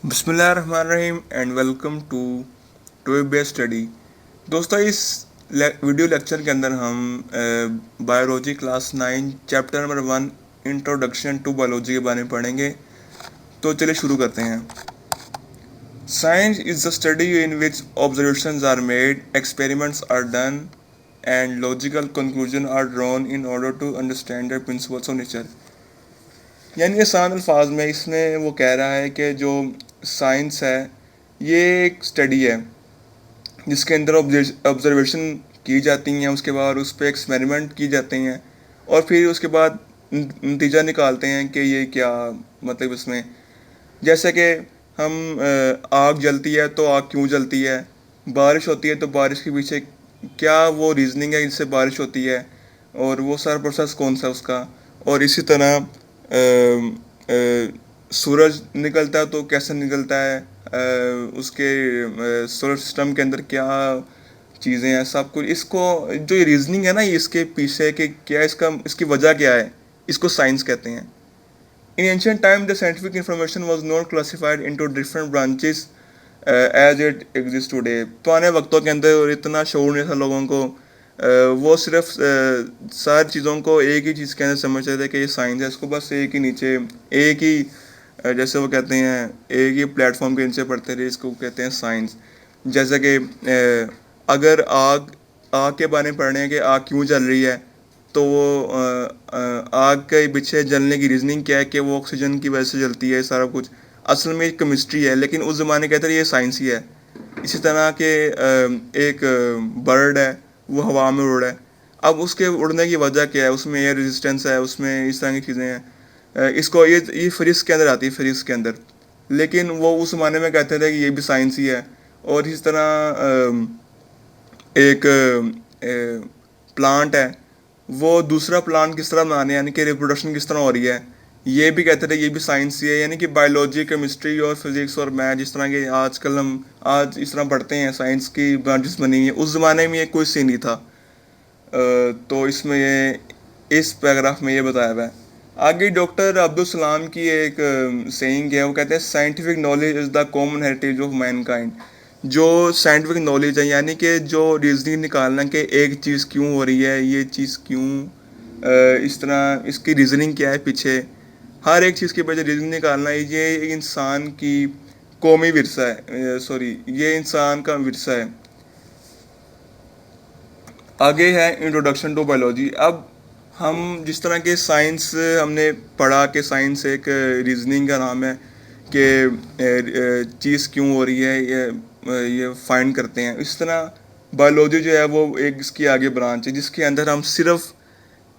बिस्मिल्लाहिर्रहमानिर्रहीम and welcome to web based study. दोस्तों, इस वीडियो लेक्चर के अंदर हम biology class 9 chapter number 1 introduction to biology के बारे में पढ़ेंगे। तो चलिए शुरू करते हैं। Science is the study in which observations are made, experiments are done and logical conclusion are drawn in order to understand the principles of nature. यानी आसान अल्फाज में इसमें वो कह रहा है कि जो साइंस है ये एक स्टडी है जिसके अंदर ऑब्जर्वेशन की जाती हैं, उसके बाद उस पर एक्सपेरिमेंट की जाते हैं और फिर उसके बाद नतीजा निकालते हैं कि ये क्या मतलब इसमें। जैसे कि हम आग जलती है तो आग क्यों जलती है, बारिश होती है तो बारिश के पीछे क्या वो रीजनिंग है जिससे बारिश होती है और वो सारा प्रोसेस कौन सा उसका। और इसी तरह सूरज निकलता है तो कैसे निकलता है, उसके सोलर सिस्टम के अंदर क्या चीज़ें हैं, सब कुछ इसको जो ये रीजनिंग है ना, ये इसके पीछे कि क्या इसका इसकी वजह क्या है, इसको साइंस कहते हैं। In ancient time the scientific information was not classified into different branches as it exist today. पुराने वक्तों के अंदर इतना शऊर नहीं था लोगों को, वो सिर्फ सारी चीज़ों को एक ही चीज़ के अंदर समझते थे कि ये साइंस है, इसको बस एक ही नीचे एक ही जैसे वो कहते हैं एक ही प्लेटफॉर्म के नीचे पढ़ते थे, इसको कहते हैं साइंस। जैसे कि अगर आग आग के बारे में पढ़ने कि आग क्यों जल रही है तो वो आग के पीछे जलने की रीजनिंग क्या है कि वो ऑक्सीजन की वजह से जलती है, सारा कुछ असल में केमिस्ट्री है, लेकिन उस ज़माने कहते थे ये साइंस ही है। इसी तरह के एक बर्ड है वो हवा में उड़ रहा है, अब उसके उड़ने की वजह क्या है, उसमें एयर रेजिस्टेंस है, उसमें इस तरह की चीज़ें हैं। इसको ये फ्रिज के अंदर आती है, फ्रिज के अंदर, लेकिन वो उस ज़माने में कहते थे कि ये भी साइंस ही है। और इस तरह एक प्लांट है, वो दूसरा प्लांट किस तरह बनाने यानी कि रिप्रोडक्शन किस तरह हो रही है, ये भी कहते थे ये भी साइंस ही है। यानी कि बायोलॉजी, केमिस्ट्री और फिजिक्स और मैथ जिस तरह के आजकल हम आज इस तरह पढ़ते हैं, साइंस की ब्रांचेस बनी हुई है, उस ज़माने में ये कोई सी नहीं था। तो इसमें ये इस पैराग्राफ में ये बताया हुआ है। आगे डॉक्टर अब्दुल सलाम की एक सेइंग है, वो कहते हैं scientific knowledge is the common heritage of Mankind. जो साइंटिफिक नॉलेज है यानी कि जो रीजनिंग निकालना कि एक चीज़ क्यों हो रही है, ये चीज़ क्यों इस तरह, इसकी रीजनिंग क्या है पीछे, हर एक चीज़ के पीछे रीजनिंग निकालना, ये इंसान की कौमी विरसा है, सॉरी ये इंसान का विरसा है। आगे है इंट्रोडक्शन टू बायोलॉजी। अब हम जिस तरह के साइंस हमने पढ़ा कि साइंस एक रीजनिंग का नाम है कि चीज़ क्यों हो रही है, ये फाइंड करते हैं। इस तरह बायोलॉजी जो है वो एक इसकी आगे ब्रांच है जिसके अंदर हम सिर्फ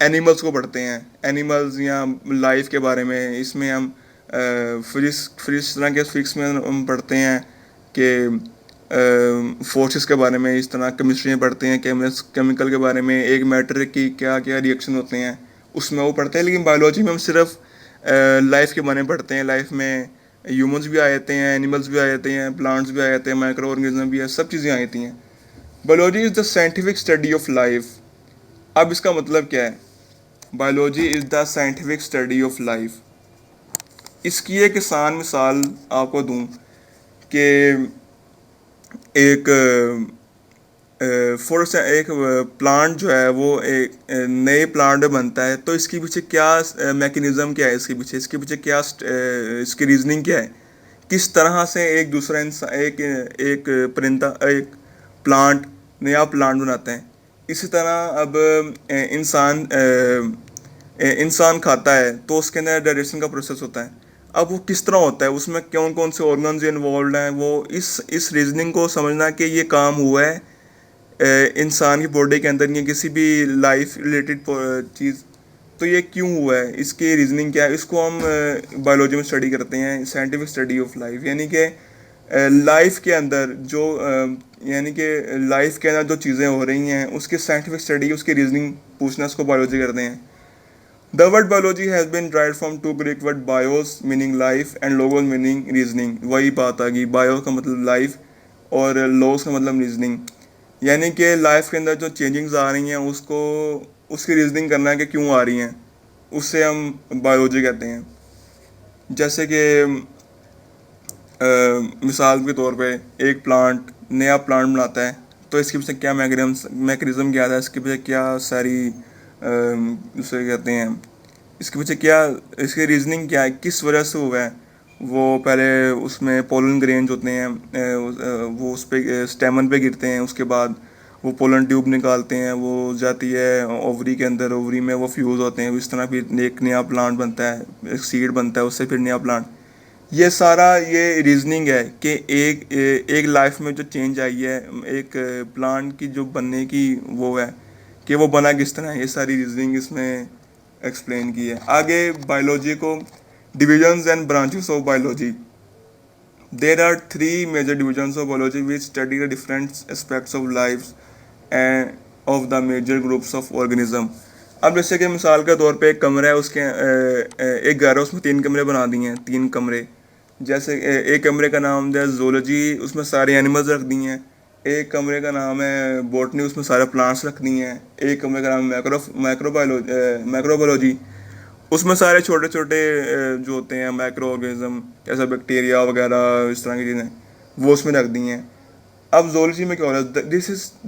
एनिमल्स को पढ़ते हैं, एनिमल्स या लाइफ के बारे में। इसमें हम फिजिक्स तरह के फिजिक्स में हम पढ़ते हैं कि फोर्सेस के बारे में, इस तरह केमिस्ट्री में पढ़ते हैं केमिकल के बारे में, एक मैटर की क्या क्या रिएक्शन होते हैं उसमें वो पढ़ते हैं। लेकिन बायोलॉजी में हम सिर्फ लाइफ के बारे में पढ़ते हैं। लाइफ में ह्यूमंस भी आ जाते हैं, एनिमल्स भी आ जाते हैं, प्लांट्स भी आ जाते हैं, माइक्रो ऑर्गेनिज्म भी है, सब चीज़ें आ जाती हैं। Biology is the scientific study of life. अब इसका मतलब क्या है, biology is the scientific study of life. इसकी एक आसान मिसाल आपको दूं कि एक फॉर एक प्लांट जो है वो एक नए प्लांट बनता है तो इसके पीछे क्या मैकेनिज़्म क्या है, इसके पीछे क्या इसकी रीजनिंग क्या है, किस तरह से एक दूसरा इंसान एक एक परिंदा एक प्लांट नया प्लांट बनाते हैं। इसी तरह अब इंसान खाता है तो उसके अंदर डाइजेशन का प्रोसेस होता है। अब वो किस तरह होता है, उसमें कौन कौन से ऑर्गन्स इन्वॉल्व हैं, वो इस रीजनिंग को समझना कि ये काम हुआ है इंसान की बॉडी के अंदर या किसी भी लाइफ रिलेटेड चीज़, तो ये क्यों हुआ है, इसकी रीजनिंग क्या है, इसको हम बायोलॉजी में स्टडी करते हैं, साइंटिफिक स्टडी ऑफ लाइफ। यानी कि लाइफ के अंदर जो यानी कि लाइफ के अंदर जो चीज़ें हो रही हैं उसकी साइंटिफिक स्टडी, उसकी रीजनिंग पूछना, उसको बायोलॉजी करते हैं। The word biology has been derived from two Greek word bios meaning life and logos meaning reasoning. वही बात आ गई, बायो का मतलब लाइफ और लोगोस का मतलब रीजनिंग। यानी कि लाइफ के अंदर जो चेंजिंग्स आ रही हैं उसको उसकी रीजनिंग करना है कि क्यों आ रही हैं, उससे हम बायोलॉजी कहते हैं। जैसे कि मिसाल के तौर पे एक प्लांट नया प्लांट बनाता है, तो इसके पीछे क्या मैकेनिज्म क्या था, इसके पीछे क्या सारी उसे कहते हैं, इसके पीछे क्या, इसकी रीजनिंग क्या है, किस वजह से हुआ है। वो पहले उसमें पोलन ग्रेन्स होते हैं, वो उस पे स्टेमन पे गिरते हैं, उसके बाद वो पोलन ट्यूब निकालते हैं, वो जाती है ओवरी के अंदर, ओवरी में वो फ्यूज़ होते हैं, इस तरह फिर एक नया प्लांट बनता है, एक सीड बनता है, उससे फिर नया प्लांट। ये सारा ये रीजनिंग है कि एक लाइफ में जो चेंज आई है, एक प्लांट की जो बनने की वो है कि वो बना किस तरह है, ये सारी रीजनिंग इसमें एक्सप्लेन की है। आगे बायोलॉजी को, divisions and branches of biology. There are three major divisions of biology which study the different aspects of life and of the major groups of organism. अब जैसे कि मिसाल के तौर पे एक कमरा है, उसके एक घर है, उसमें 3 कमरे बना दिए हैं, 3 कमरे। जैसे एक कमरे का नाम है जोलॉजी, उसमें सारे एनिमल्स रख दिए हैं। एक कमरे का नाम है बॉटनी, उसमें सारे प्लांट्स रख दिए हैं। एक कमरे का नाम है माइक्रोबायोलॉजी, उसमें सारे छोटे छोटे जो होते हैं माइक्रो ऑर्गेनिज्म, जैसे बैक्टीरिया वगैरह इस तरह की चीज़ें, वो उसमें रख दी हैं। अब जोलॉजी में क्या हो रहा है,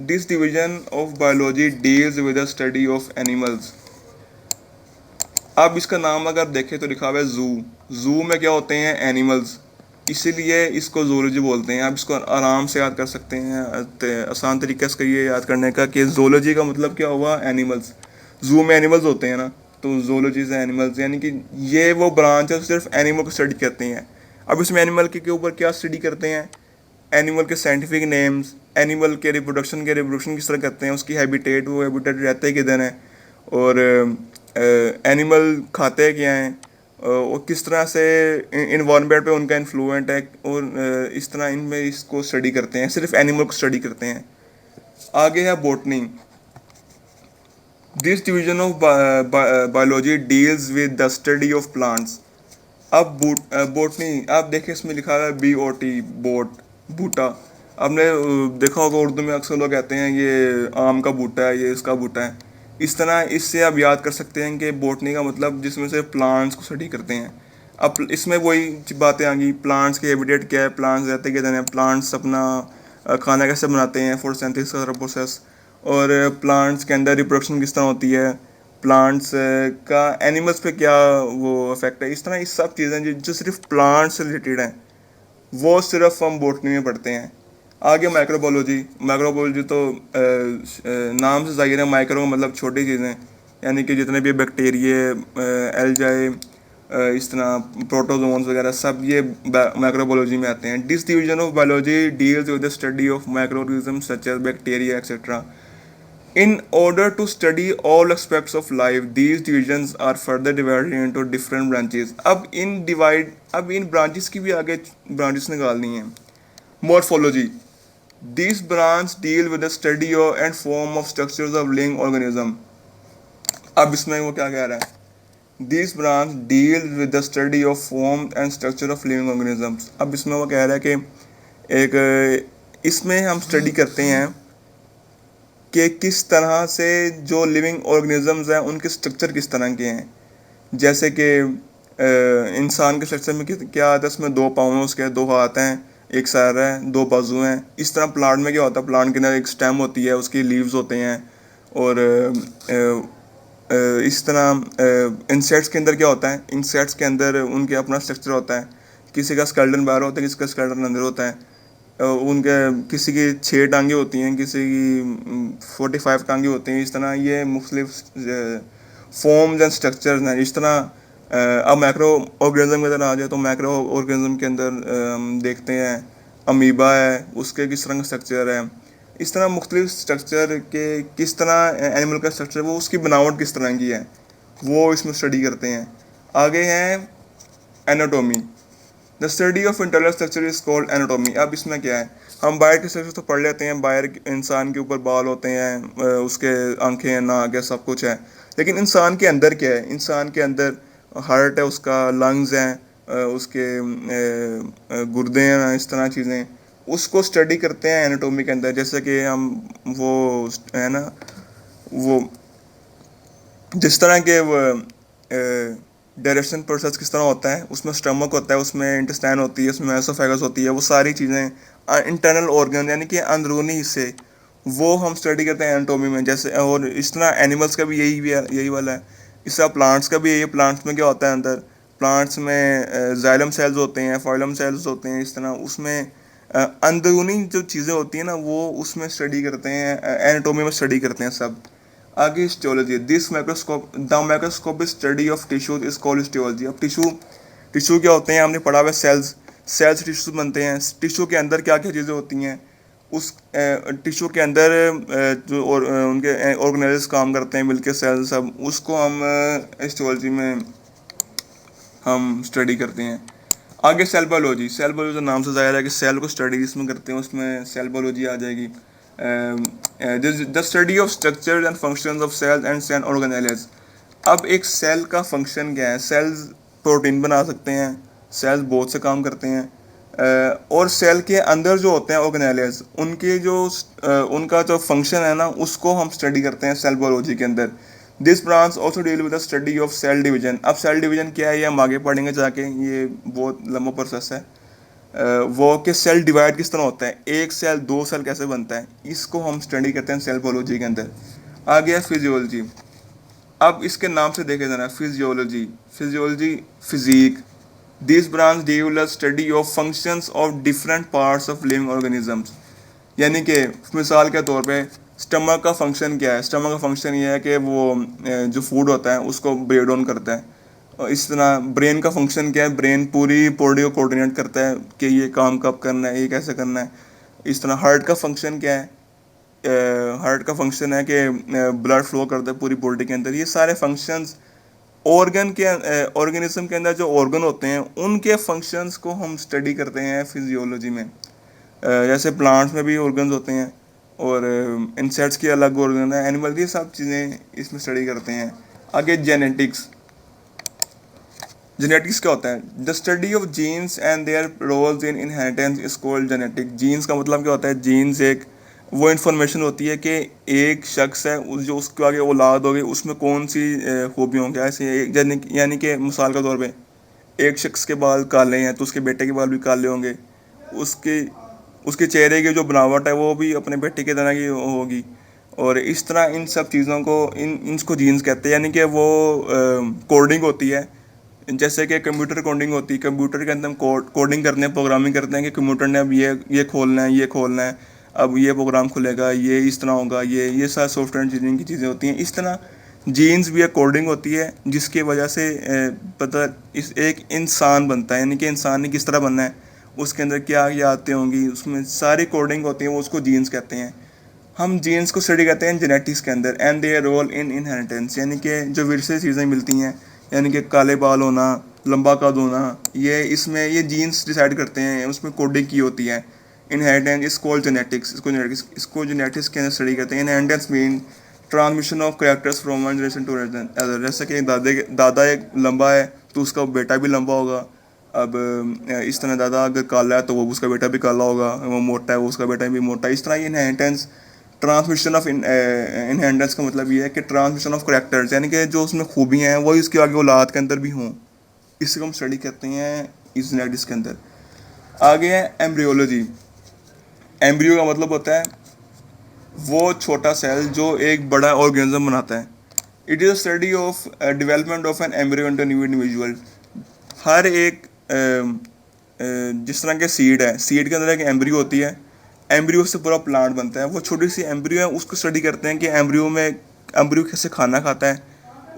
this division of biology deals with the study of animals. अब इसका नाम अगर देखें तो लिखा हुआ है जू। जू में क्या होते हैं, एनिमल्स, इसीलिए इसको जोलॉजी बोलते हैं। आप इसको आराम से याद कर सकते हैं, आसान तरीके से ये याद करने का कि जोलॉजी का मतलब क्या हुआ, एनिमल्स। जू में एनिमल्स होते हैं ना, तो जोलॉजी से एनिमल्स, यानी कि ये वो ब्रांच है सिर्फ एनिमल को स्टडी करते हैं। अब इसमें एनिमल के ऊपर क्या स्टडी करते हैं, एनिमल के साइंटिफिक नेम्स, एनिमल के रिप्रोडक्शन किस तरह करते हैं, उसकी हैबिटेट, वो हैबिटेट रहते किधर हैं, और एनिमल खाते क्या हैं, और किस तरह से इन्वायरमेंट पे उनका इन्फ्लुएंट है, और इस तरह इनमें इसको स्टडी करते हैं, सिर्फ एनिमल को स्टडी करते हैं। आगे है botany. This division of biology deals with the study of plants. अब बोटनी, आप देखें इसमें लिखा है BOT, बोट, बूटा। आपने देखा होगा उर्दू में अक्सर लोग कहते हैं ये आम का बूटा है, ये इसका बूटा है। इस तरह इससे आप याद कर सकते हैं कि बोटनी का मतलब जिसमें से प्लांट्स को स्टडी करते हैं। अब इसमें वही बातें आ गई, प्लांट्स के हैबिटेट क्या है, प्लांट्स रहते किधर हैं, प्लांट्स अपना खाना कैसे बनाते हैं, फोटोसिंथेसिस का प्रोसेस, और प्लांट्स के अंदर रिप्रोडक्शन किस तरह होती है, प्लांट्स का एनिमल्स पे क्या वो इफेक्ट है। इस तरह इस सब चीज़ें जो सिर्फ प्लांट्स से रिलेटेड हैं, वो सिर्फ हम बोटनी में पढ़ते हैं। आगे माइक्रोबायोलॉजी। माइक्रोबायोलॉजी तो नाम से जाहिर है, माइक्रो मतलब छोटी चीज़ें, यानी कि जितने भी बैक्टीरिया, एल्जाई, इस तरह प्रोटोजोन्स वगैरह सब ये माइक्रोबायोलॉजी में आते हैं। This division of biology deals with the study of microorganism such as bacteria etcetera. In order to study all aspects of life, these divisions are further divided into different branches. अब इन branches की भी आगे branches निकालनी है। Morphology. These branches deal with the study of and form of structures of living organism. अब इसमें वो क्या कह रहा है, These branch deal with the study of form and structure of living organisms. अब इसमें वो कह रहा है कि एक इसमें हम स्टडी करते हैं कि किस तरह से जो लिविंग ऑर्गेनिजम्स हैं उनके स्ट्रक्चर किस तरह के हैं। जैसे कि इंसान के स्ट्रक्चर में क्या आता है, उसमें 2 पाँव हैं, उसके 2 हाथ हैं, एक सर है, 2 बाजू हैं। इस तरह प्लांट में क्या होता है, प्लांट के अंदर एक स्टेम होती है, उसकी लीव्स होते हैं, और इस तरह इंसेक्ट्स के अंदर क्या होता है, इंसेक्ट्स के अंदर उनके अपना स्ट्रक्चर होता है। किसी का स्केलेटन बाहर होता है, किसी का स्केलेटन अंदर होता है। उनके किसी की 6 टांगे होती हैं, किसी की 45 टांगे होती हैं। इस तरह ये मुख्तलिफ फॉर्म्स एंड स्ट्रक्चर्स हैं। इस तरह अब माइक्रो ऑर्गेनिज्म के अंदर आ जाए तो माइक्रो ऑर्गेनिज्म के अंदर हम देखते हैं अमीबा है, उसके किस तरह का स्ट्रक्चर है। इस तरह मुख्तलिफ स्ट्रक्चर के किस तरह एनिमल का स्ट्रक्चर, वो उसकी बनावट किस तरह की है, वो इसमें स्टडी करते हैं। आगे हैं anatomy. The study of internal structure is called anatomy. अब इसमें क्या है, हम बाहर के स्ट्रक्चर तो पढ़ लेते हैं, बाहर इंसान के ऊपर बाल होते हैं, उसके आंखें हैं, नाक है, सब कुछ है, लेकिन इंसान के अंदर क्या है, इंसान के अंदर हार्ट है, उसका लंग्स हैं, उसके गुर्दे हैं, इस तरह चीज़ें, उसको स्टडी करते हैं एनाटोमी के अंदर। जैसे कि हम वो है ना, वो जिस तरह के वो डाइजेशन प्रोसेस किस तरह होता है, उसमें स्टमक होता है, उसमें इंटेस्टाइन होती है, उसमें एसोफेगस होती है, वो सारी चीज़ें इंटरनल ऑर्गन यानी कि अंदरूनी हिस्से वो हम स्टडी करते हैं एनाटोमी में। जैसे और इस तरह एनिमल्स का भी यही वाला है। इस तरह प्लांट्स का भी यही है। प्लांट्स में क्या होता है अंदर, प्लांट्स में जाइलम सेल्स होते हैं, फाइलम सेल्स होते हैं। इस तरह उसमें अंदरूनी जो चीज़ें होती हैं ना वो उसमें स्टडी करते हैं, एनाटोमी में स्टडी करते हैं सब। आगे histology, this microscope the microscopic study of tissue is called histology. अब टिश्यू टिश्यू क्या होते हैं हमने पढ़ा हुआ है, सेल्स सेल्स टिश्यू बनते हैं। टिश्यू के अंदर क्या क्या चीज़ें होती हैं, उस टिश्यू के अंदर जो और उनके ऑर्गेनाइजेस काम करते हैं मिलके, सेल सब, उसको हम हिस्टोलॉजी में हम स्टडी करते हैं। आगे सेल बायोलॉजी, सेल बायोलॉजी तो नाम से ज़ाहिर है कि सेल को स्टडी जिसमें करते हैं उसमें सेल बायोलॉजी आ जाएगी। The study of structure and functions of cells and cell organelles. अब एक सेल का फंक्शन क्या है, सेल्स प्रोटीन बना सकते हैं, सेल्स बहुत से काम करते हैं। और सेल के अंदर जो होते हैं ऑर्गेनेल्स, उनके जो उनका जो फंक्शन है ना उसको हम स्टडी करते हैं सेल बायोलॉजी के अंदर। This branch also deal with the study of cell division. अब सेल डिवीजन क्या है ये हम आगे पढ़ेंगे जाके, ये बहुत लंबा प्रोसेस है। वो कि सेल डिवाइड किस तरह होता है, एक सेल दो सेल कैसे बनता है, इसको हम स्टडी करते हैं सेल बायोलॉजी के अंदर। आ गया फिजियोलॉजी। अब इसके नाम से देखे जाना, physiology, physiology physic. This branch deal study of functions of different parts of living organisms. यानी कि मिसाल के तौर पे स्टमक का फंक्शन क्या है, स्टमक का फंक्शन ये है कि वो जो फूड होता है उसको ब्रेक डाउन करता है। और इस तरह ब्रेन का फंक्शन क्या है, ब्रेन पूरी बॉडी को कोऑर्डिनेट करता है कि ये काम कब करना है, ये कैसे करना है। इस तरह हार्ट का फंक्शन क्या है, हार्ट का फंक्शन है कि ब्लड फ्लो करता है पूरी बॉडी के अंदर। ये सारे फंक्शंस ऑर्गन के ऑर्गेनिज्म के अंदर जो ऑर्गन होते हैं उनके फंक्शंस को हम स्टडी करते हैं फिजियोलॉजी में। जैसे प्लांट्स में भी ऑर्गन्स होते हैं और इंसेक्ट्स की अलग ऑर्गन है, एनिमल की, सब चीज़ें इसमें स्टडी करते हैं। आगे जेनेटिक्स। जेनेटिक्स क्या होता है, the study of genes and their roles in inheritance is called genetic. Genes का मतलब क्या होता है, जीन्स एक वो इन्फॉर्मेशन होती है कि एक शख्स है जो उसके आगे औलाद होगी उसमें कौन सी खूबियाँ होंगी। ऐसे यानी कि मिसाल के तौर पे एक शख्स के बाल काले हैं तो उसके बेटे के बाल भी काले होंगे, उसके उसके चेहरे की जो बनावट है वो भी अपने बेटे की तरह की होगी। और इस तरह इन सब चीज़ों को इनको जीन्स कहते हैं। यानी कि वो कोडिंग होती है, जैसे कि कंप्यूटर कोडिंग होती है। कंप्यूटर के अंदर हम कोडिंग करते हैं, प्रोग्रामिंग करते हैं कि कंप्यूटर ने अब ये खोलना है, ये खोलना है, अब ये प्रोग्राम खुलेगा, ये इस तरह होगा, ये सारे सॉफ्टवेयर इंजीनियरिंग की चीज़ें होती हैं। इस तरह जीन्स भी एक कोडिंग होती है जिसकी वजह से पता इस एक इंसान बनता है। यानी कि इंसान ने किस तरह बनना है, उसके अंदर क्या क्या आते होंगी, उसमें सारी कोडिंग होती है, वो उसको जीन्स कहते हैं। हम जीन्स को स्टडी करते हैं जेनेटिक्स के अंदर। And their role in inheritance, यानी कि जो विरसे चीज़ें मिलती हैं, यानी कि काले बाल होना, लंबा कद होना, ये इसमें ये जीन्स डिसाइड करते हैं, उसमें कोडिंग की होती है। इनहेरिटेंस इज कॉल्ड जेनेटिक्स, इसको जेनेटिक्स के अंदर स्टडी करते हैं। Inheritance mean transmission of characters from one generation to other. जैसे कि दादा एक लंबा है तो उसका बेटा भी लंबा होगा। अब इस तरह दादा अगर काला है तो वो उसका बेटा भी काला होगा, वो मोटा है वो उसका बेटा भी मोटा। इस तरह ये इनहेरिटेंस, ट्रांसमिशन ऑफ इनहेरिटेंस का मतलब ये है कि ट्रांसमिशन ऑफ करेक्टर्स, यानी कि जो उसमें खूबियाँ हैं वही उसके आगे औलाद के अंदर भी हों, इसको हम स्टडी करते हैं इस जेनेटिक्स के अंदर। आगे है एम्ब्रियोलॉजी। एम्ब्रियो का मतलब होता है वो छोटा सेल जो एक बड़ा ऑर्गेनिज्म बनाता है। It is a study of development of an embryo into new individual. हर एक जिस तरह के सीड है, सीड के अंदर एक एम्ब्रियो होती है, एम्ब्रियो से पूरा प्लांट बनता है। वो छोटी सी एम्ब्रियो है, उसको स्टडी करते हैं कि एम्ब्रियो कैसे खाना खाता है,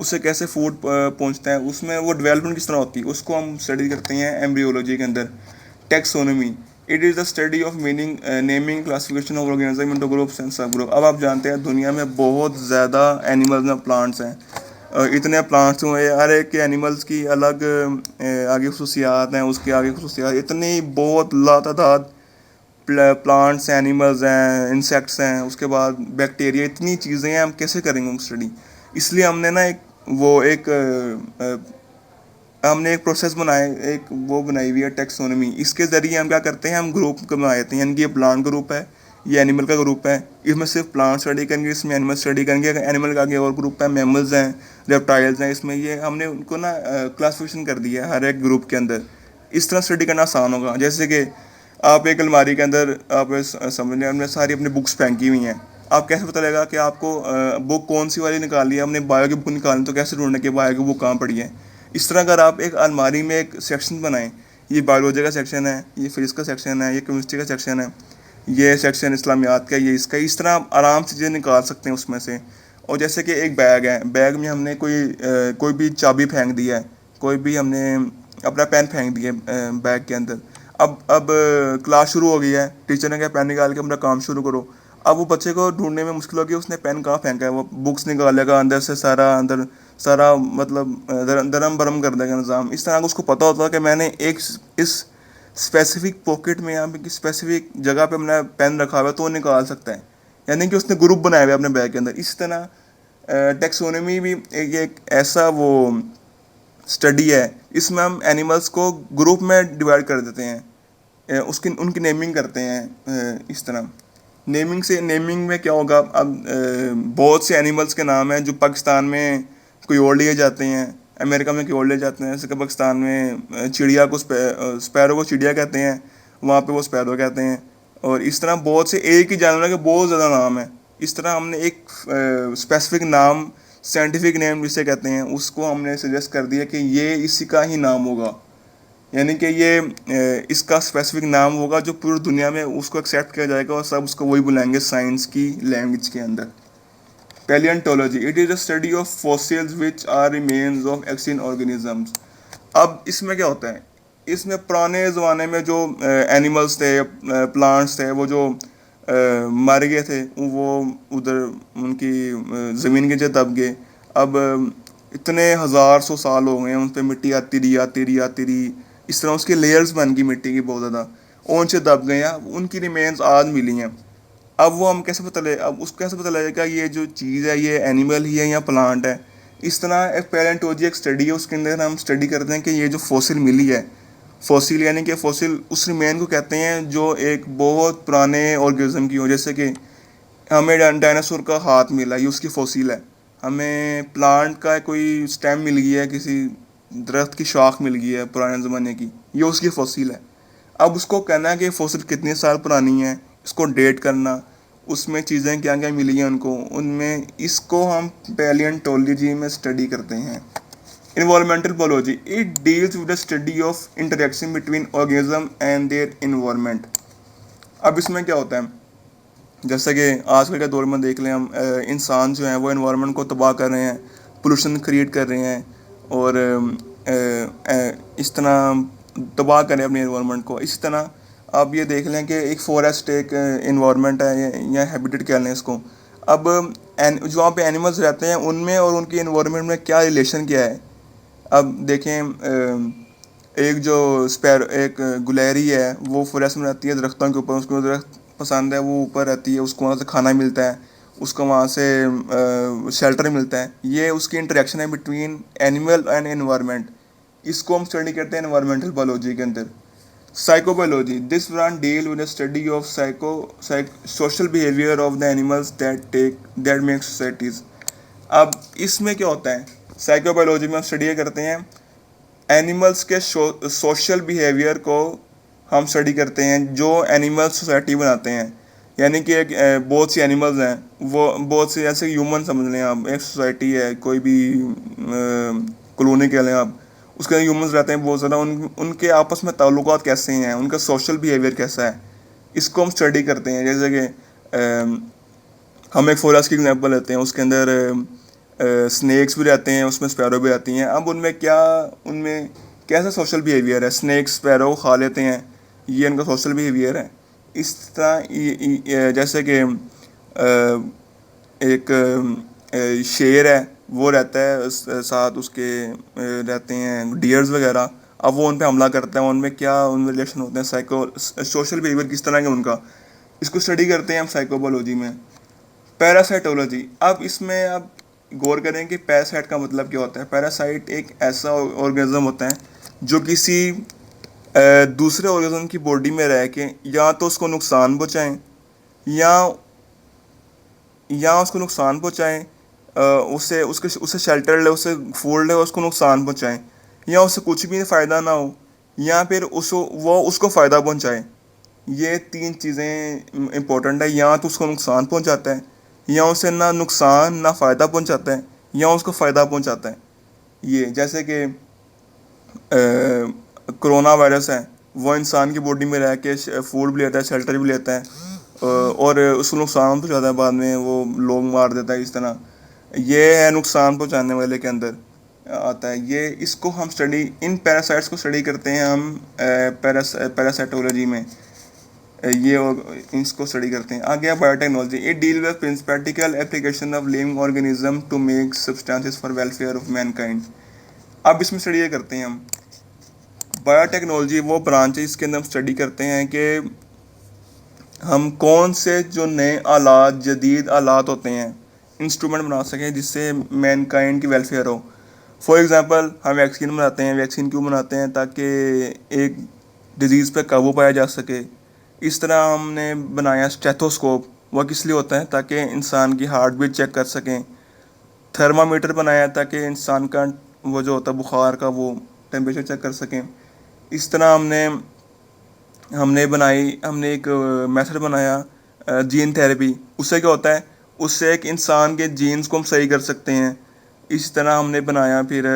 उसे कैसे फूड पहुंचता है, उसमें वो डेवलपमेंट किस तरह होती है, उसको हम स्टडी करते हैं एम्ब्रियोलॉजी के अंदर। Taxonomy, it is the study of meaning naming classification of organism into groups and सब ग्रुप। अब आप जानते हैं दुनिया में बहुत ज़्यादा एनिमल्स में प्लांट्स हैं, इतने प्लांट्स हुए, हर एक के एनिमल्स की अलग आगे खसूसियात हैं, उसके आगे खसूसियात, इतनी बहुत लातादाद प्लांट्स हैं, एनिमल्स हैं, इंसेक्ट्स हैं, उसके बाद बैक्टीरिया, इतनी चीज़ें हैं, हम कैसे करेंगे स्टडी। इसलिए हमने ना हमने एक प्रोसेस बनाई हुई है टेक्सोनोमी। इसके ज़रिए हम क्या करते हैं, हम ग्रुप बनाए थे, यानी कि ये प्लांट ग्रुप है, ये एनिमल का ग्रुप है, इसमें सिर्फ प्लांट स्टडी करेंगे, इसमें एनिमल स्टडी करेंगे। अगर एनिमल का आगे और ग्रुप है, मैमल्स हैं, रेप्टाइल्स हैं, इसमें ये हमने उनको ना क्लासिफिकेशन कर दिया है हर एक ग्रुप के अंदर। इस तरह स्टडी करना आसान होगा। जैसे कि आप एक अलमारी के अंदर आप समझ लें हमने सारी अपनी बुक्स फेंकी हुई हैं, आप कैसे पता लगेगा कि आपको बुक कौन सी वाली निकालनी है? हमने बायो की बुक निकालनी, तो कैसे ढूंढना कि बायो की बुक कहाँ पड़ी है? इस तरह अगर आप एक अलमारी में एक सेक्शन बनाएं, ये बायोलॉजी का सेक्शन है, ये फिजिक्स का सेक्शन है, ये केमिस्ट्री का सेक्शन है, ये सेक्शन इस्लामियात का, ये इसका, इस तरह आप आराम से चीज़ें निकाल सकते हैं उसमें से। और जैसे कि एक बैग है, बैग में हमने कोई भी चाबी फेंक दी है, कोई भी हमने अपना पेन फेंक दिया बैग के अंदर। अब क्लास शुरू हो गई है, टीचर ने कहा पेन निकाल के अपना काम शुरू करो। अब वो बच्चे को ढूंढने में मुश्किल होगी उसने पेन कहाँ फेंका है। वो बुक्स निकालेगा, अंदर से सारा मतलब दरम बरम कर देगा निज़ाम। इस तरह उसको पता होता है कि मैंने एक इस स्पेसिफिक पॉकेट में या स्पेसिफिक जगह पे अपना पेन रखा हुआ है, तो वो निकाल सकता है। यानी कि उसने ग्रुप बनाए हुए अपने बैग के अंदर। इस तरह टेक्सोनोमी भी एक ऐसा वो स्टडी है, इसमें हम एनिमल्स को ग्रुप में डिवाइड कर देते हैं, उसकी उनकी नेमिंग करते हैं। इस तरह नेमिंग में क्या होगा, अब बहुत से एनिमल्स के नाम हैं जो पाकिस्तान में कोई और लिए जाते हैं, अमेरिका में कोई और लिए जाते हैं। जैसे कि पाकिस्तान में चिड़िया को स्पैरो को चिड़िया कहते हैं, वहाँ पे वो स्पैरो कहते हैं। और इस तरह बहुत से एक ही जानवर के बहुत ज़्यादा नाम है। इस तरह हमने एक स्पेसिफिक नाम, साइंटिफिक नेम जिसे कहते हैं, उसको हमने सजेस्ट कर दिया कि ये इसी का ही नाम होगा। यानी कि ये इसका स्पेसिफिक नाम होगा जो पूरी दुनिया में उसको एक्सेप्ट किया जाएगा और सब उसको वही बुलाएंगे साइंस की लैंग्वेज के अंदर। Palaeontology, it is a study of fossils which are remains of extinct organisms. अब इसमें क्या होता है, इसमें पुराने ज़माने में जो एनिमल्स थे, प्लांट्स थे, वो जो मर गए थे, वो उधर उनकी ज़मीन के नीचे दब गए। अब इतने हज़ार सौ साल हो गए हैं, उन पर मिट्टी आती रही। इस तरह उसकी लेयर्स बन गई मिट्टी की बहुत ज़्यादा, और उनसे दब गए हैं, उनकी रिमेन्स आज मिली हैं। अब वो हम कैसे पता लगे, अब उसको कैसे पता लगेगा ये जो चीज़ है ये एनिमल ही है या प्लांट है? इस तरह एक पैलेंटोलॉजी एक स्टडी है, उसके अंदर हम स्टडी करते हैं कि ये जो फॉसिल मिली है, फॉसिल यानी कि फॉसिल उस रिमेन को कहते हैं जो एक बहुत पुराने ऑर्गेनिज्म की हो। जैसे कि हमें डायनासोर का हाथ मिला, ये उसकी फॉसिल है। हमें प्लांट का कोई स्टेम मिल गया है, किसी दरख्त की शाख मिल गई है पुराने ज़माने की, ये उसकी फॉसिल है। अब उसको कहना है कि फॉसिल कितने साल पुरानी है, इसको डेट करना, उसमें चीज़ें क्या क्या मिली हैं उनको, उनमें इसको हम पैलियोंटोलॉजी में स्टडी करते हैं। Environmental biology, it deals with the study of interaction between organism and their environment. अब इसमें क्या होता है, जैसे कि आजकल के दौर में देख लें हम, इंसान जो है वो इन्वायरमेंट को तबाह कर रहे हैं, पोल्यूशन क्रिएट कर रहे हैं, और इस तरह तबाह करें अपने इन्वायरमेंट को। इस तरह आप ये देख लें कि एक फॉरेस्ट एक इन्वायरमेंट है या हैबिटेट कह लें इसको। अब जो वहाँ पे एनिमल्स रहते हैं उनमें और उनके इन्वायरमेंट में क्या रिलेशन क्या है? अब देखें, एक जो एक गुलहरी है, वो फॉरेस्ट में रहती है दरख्तों के ऊपर, उसको दरख्त पसंद है, वो ऊपर रहती है, उसको वहाँ से खाना मिलता है, उसको वहाँ से शेल्टर मिलता है। ये उसकी इंटरेक्शन है बिटवीन एनिमल एंड एनवायरनमेंट। इसको हम स्टडी करते हैं एनवायरमेंटल बायोलॉजी के अंदर। साइकोबायोलॉजी, this branch deal with the study of social behaviour of the animals that make societies. अब इसमें क्या होता है, साइकोबायोलॉजी में हम स्टडी करते हैं एनिमल्स के सोशल बिहेवियर को हम स्टडी करते हैं जो एनिमल सोसाइटी बनाते हैं। यानी कि एक बहुत सी एनिमल्स हैं, वो बहुत से जैसे ह्यूमन समझ लें आप, एक सोसाइटी है, कोई भी कॉलोनी कह लें आप, उसके अंदर ह्यूमंस रहते हैं बहुत ज़्यादा, उनके आपस में ताल्लुकात कैसे हैं, उनका सोशल बिहेवियर कैसा है, इसको हम स्टडी करते हैं। जैसे कि हम एक फॉरेस्ट की एग्जांपल लेते हैं, उसके अंदर स्नेक्स भी रहते हैं, उसमें स्पैरो भी आती हैं। अब उनमें कैसा सोशल बिहेवियर है? स्नेक्स स्पैरो को खा लेते हैं, ये उनका सोशल बिहेवियर है। इस तरह जैसे कि एक शेर है, वो रहता है साथ उसके रहते हैं डियर्स वगैरह। अब वो उन पर हमला करता है, उनमें क्या उनमें रिलेशन होते हैं, सोशल बिहेवियर किस तरह का उनका, इसको स्टडी करते हैं हम साइकोबायोलॉजी में। पैरासाइटोलॉजी, अब इसमें आप गौर करें कि पैरासाइट का मतलब क्या होता है। पैरासाइट एक ऐसा ऑर्गेनिज्म होता है जो किसी दूसरे ऑर्गेनिज्म की बॉडी में रह के या तो उसको नुकसान पहुँचाएँ या उसको नुकसान पहुंचाएं, उसे उसे शेल्टर ले, उसे फूड ले, उसको नुकसान पहुंचाएं, या उससे कुछ भी फ़ायदा ना हो, या फिर उसको फ़ायदा पहुंचाए। ये तीन चीज़ें इंपॉर्टेंट है। या तो उसको नुकसान पहुंचाता है, या उसे ना नुकसान ना फ़ायदा पहुंचाता है, या उसको फ़ायदा पहुंचाता है। ये जैसे कि कोरोना वायरस है, वो इंसान की बॉडी में रह के फूड भी लेता है, शेल्टर भी लेता है, और उसको नुकसान पहुंचाता है, बाद में वो लोग मार देता है। इस तरह ये है नुकसान पहुंचाने वाले के अंदर आता है। ये इसको हम स्टडी, इन पैरासाइट्स को स्टडी करते हैं हम पैरासाइटोलॉजी में। ये इसको स्टडी करते हैं। आगे biotechnology, it deal with practical application of living organism to make substances for welfare of mankind. अब इसमें स्टडी ये करते हैं हम, बायोटेक्नोलॉजी वो ब्रांच है इसके अंदर हम स्टडी करते हैं कि हम कौन से जो नए आलात, जदीद आलात होते हैं, इंस्ट्रूमेंट बना सकें जिससे मैनकाइंड की वेलफेयर हो। फॉर एग्ज़ाम्पल हम वैक्सीन बनाते हैं। वैक्सीन क्यों बनाते हैं? ताकि एक डिज़ीज़ पे काबू पाया जा सके। इस तरह हमने बनाया स्टेथोस्कोप, वह किस लिए होता है? ताकि इंसान की हार्ट बीट चेक कर सकें। थर्मामीटर बनाया ताकि इंसान का वो जो होता है बुखार का, वो टेम्परेचर चेक कर सकें। इस तरह हमने एक मेथड बनाया जीन थेरेपी। उससे क्या होता है? उससे एक इंसान के जीन्स को हम सही कर सकते हैं। इस तरह हमने बनाया फिर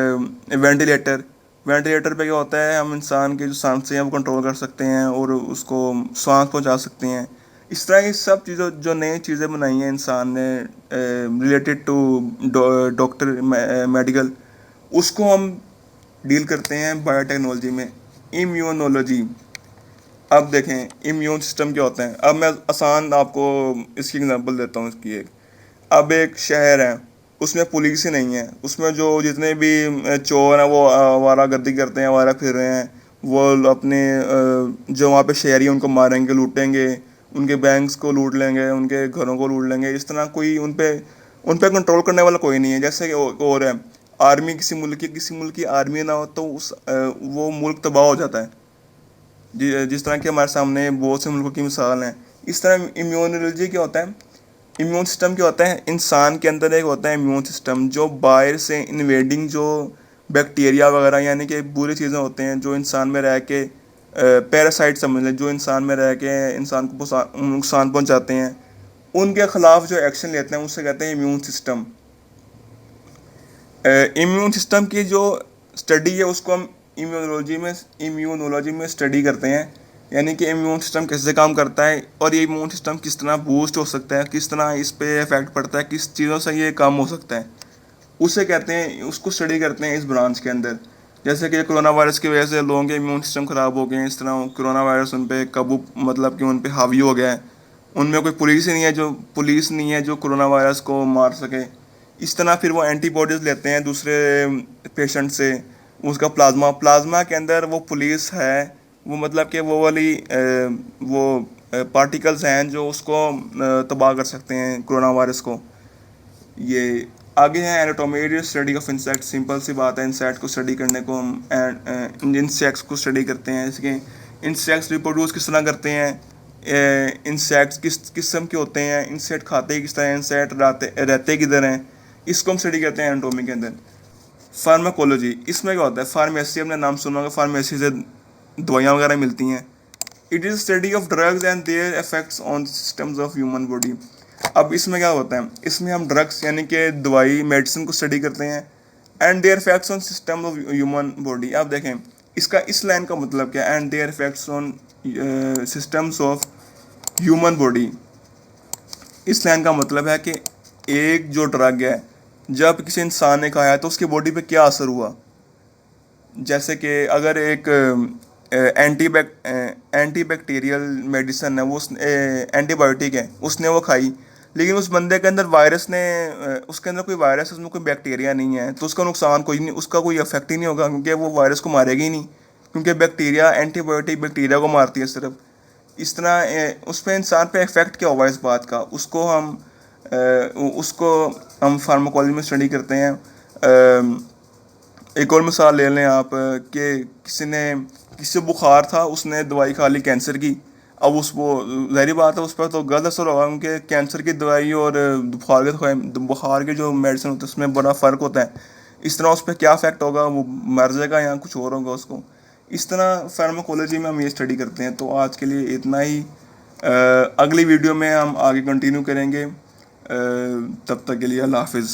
वेंटिलेटर। वेंटिलेटर पे क्या होता है? हम इंसान की जो सांसें हैं वो कंट्रोल कर सकते हैं और उसको सांस पहुंचा सकते हैं। इस तरह की सब चीज़ों, जो नई चीज़ें बनाई हैं इंसान ने रिलेटेड टू डॉक्टर मेडिकल, उसको हम डील करते हैं बायोटेक्नोलॉजी में। इम्यूनोलॉजी, अब देखें इम्यून सिस्टम क्या होता है। अब मैं आसान आपको इसकी एग्जांपल देता हूँ इसकी एक। अब एक शहर है, उसमें पुलिस ही नहीं है, उसमें जो जितने भी चोर हैं वो आवारागर्दी करते हैं, आवारा फिर रहे हैं, वो अपने जो वहाँ पे शहरी हैं उनको मारेंगे, लूटेंगे, उनके बैंक्स को लूट लेंगे, उनके घरों को लूट लेंगे। इस तरह कोई उन पे कंट्रोल करने वाला कोई नहीं है। जैसे कि और है, आर्मी, किसी मुल्क की आर्मी ना हो तो वो मुल्क तबाह हो जाता है। जिस तरह के हमारे सामने बहुत से मुल्कों की मिसाल हैं। इस तरह इम्यूनोलॉजी क्या होता है? इम्यून सिस्टम क्या होता है? इंसान के अंदर एक होता है इम्यून सिस्टम, जो बाहर से इन्वेडिंग जो बैक्टीरिया वगैरह, यानी कि बुरी चीज़ें होते हैं जो इंसान में रह के, पैरासाइट समझ लें, जो इंसान में रह के इंसान को नुकसान पहुंचाते हैं, उनके खिलाफ जो एक्शन लेते हैं उसे कहते हैं इम्यून सिस्टम। इम्यून सिस्टम की जो स्टडी है उसको हम इम्यूनोलॉजी में स्टडी करते हैं। यानी कि इम्यून सिस्टम कैसे काम करता है और ये इम्यून सिस्टम किस तरह बूस्ट हो सकता है, किस तरह इस पे इफेक्ट पड़ता है, किस चीज़ों से ये काम हो सकता है, उसे कहते हैं, उसको स्टडी करते हैं इस ब्रांच के अंदर। जैसे कि कोरोना वायरस की वजह से लोगों के इम्यून सिस्टम ख़राब हो गए हैं, इस तरह कोरोना वायरस उन पर काबू, मतलब कि उन पर हावी हो गया है। उनमें कोई पुलिस नहीं है जो कोरोना वायरस को मार सके। इस तरह फिर वो एंटीबॉडीज़ लेते हैं दूसरे पेशेंट से, उसका प्लाज्मा के अंदर वो पुलिस है, वो मतलब कि वो वाली वो पार्टिकल्स हैं जो उसको तबाह कर सकते हैं कोरोना वायरस को। ये आगे है anatomy, study of insect. Simple सी बात है, इंसेक्ट को स्टडी करने को हम इंसेक्ट्स को स्टडी करते हैं। इसके इंसेक्ट्स रिप्रोड्यूस किस तरह करते हैं, इंसेक्ट्स किस किस्म के होते हैं, इंसेक्ट खाते किस तरह, इंसेक्ट रहते किधर हैं, इसको हम स्टडी करते हैं एनाटॉमी के अंदर। फार्माकोलॉजी, इसमें क्या होता है? फार्मेसी, हमने नाम सुना होगा, फार्मेसी से दवाइयाँ वगैरह मिलती हैं। It is study of drugs and there effects on systems of human body. अब इसमें क्या होता है? इसमें हम ड्रग्स यानी कि दवाई, मेडिसिन को स्टडी करते हैं, and there effects on system of human body. अब देखें इसका इस लाइन का मतलब क्या है? And there effects on systems of human body. इस लाइन का मतलब है कि एक जो ड्रग है, जब किसी इंसान ने खाया तो उसकी बॉडी पे क्या असर हुआ। जैसे कि अगर एक एंटीबैक्टीरियल मेडिसन है, वो एंटीबायोटिक है, उसने वो खाई, लेकिन उस बंदे के अंदर उसके अंदर कोई वायरस, उसमें कोई बैक्टीरिया नहीं है, तो उसका नुकसान कोई नहीं, उसका कोई इफेक्ट ही नहीं होगा, क्योंकि वो वायरस को मारेगी ही नहीं, क्योंकि एंटीबायोटिक बैक्टीरिया को मारती है सिर्फ। इस तरह उस पर इंसान पे इफेक्ट क्या हुआ इस बात का, उसको हम फार्माकोलॉजी में स्टडी करते हैं। एक और मिसाल ले लें आप कि किसी बुखार था, उसने दवाई खा ली कैंसर की, अब उस वो ज़ाहिर बात है उस पर तो गलत असर होगा, उनके कैंसर की दवाई और बुखार के जो मेडिसिन होते हैं उसमें बड़ा फ़र्क होता है। इस तरह उस पर क्या इफेक्ट होगा, वो मर जाएगा या कुछ और होगा उसको। इस तरह फार्माकोलॉजी में हम ये स्टडी करते हैं। तो आज के लिए इतना ही। अगली वीडियो में हम आगे कंटिन्यू करेंगे। तब तक के लिए अल्लाह हाफिज़।